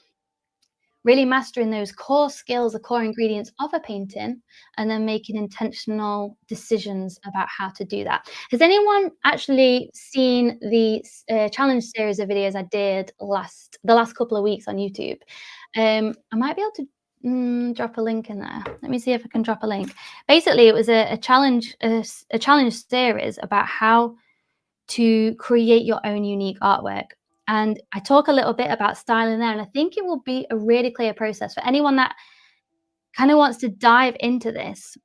really mastering those core skills, the core ingredients of a painting, and then making intentional decisions about how to do that. Has anyone actually seen the challenge series of videos I did the last couple of weeks on YouTube? I might be able to drop a link in there. Let me see if I can drop a link. Basically, it was a challenge, a challenge series about how to create your own unique artwork. And I talk a little bit about styling there, and I think it will be a really clear process for anyone that kind of wants to dive into this.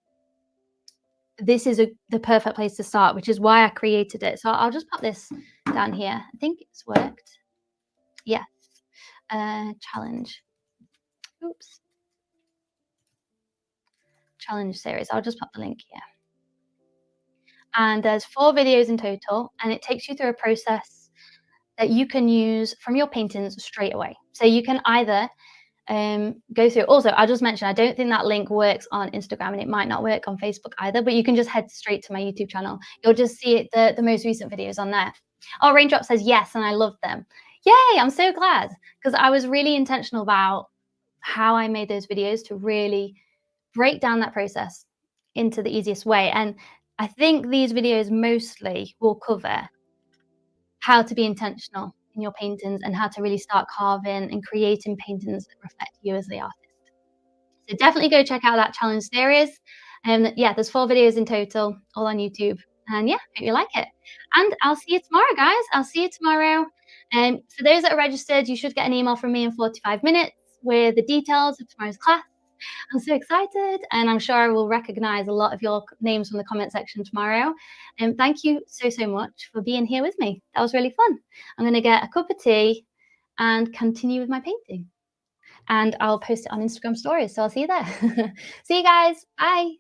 This is the perfect place to start, which is why I created it. So I'll just pop this down here. I think it's worked. Yes. Challenge. Oops. Challenge series. I'll just pop the link here. And there's 4 videos in total, and it takes you through a process that you can use from your paintings straight away. So you can either go through. Also, I'll just mention I don't think that link works on Instagram, and it might not work on Facebook either, but you can just head straight to my YouTube channel. You'll just see it, the most recent videos on there. Oh, Raindrop says yes, and I love them. Yay, I'm so glad, because I was really intentional about how I made those videos to really break down that process into the easiest way. And I think these videos mostly will cover how to be intentional in your paintings and how to really start carving and creating paintings that reflect you as the artist. So definitely go check out that challenge series. Yeah, there's 4 videos in total, all on YouTube. And yeah, hope you like it. And I'll see you tomorrow, guys. I'll see you tomorrow. For those that are registered, you should get an email from me in 45 minutes with the details of tomorrow's class. I'm so excited, and I'm sure I will recognize a lot of your names from the comment section tomorrow. And thank you so, so much for being here with me. That was really fun. I'm going to get a cup of tea and continue with my painting. And I'll post it on Instagram stories. So I'll see you there. See you guys. Bye.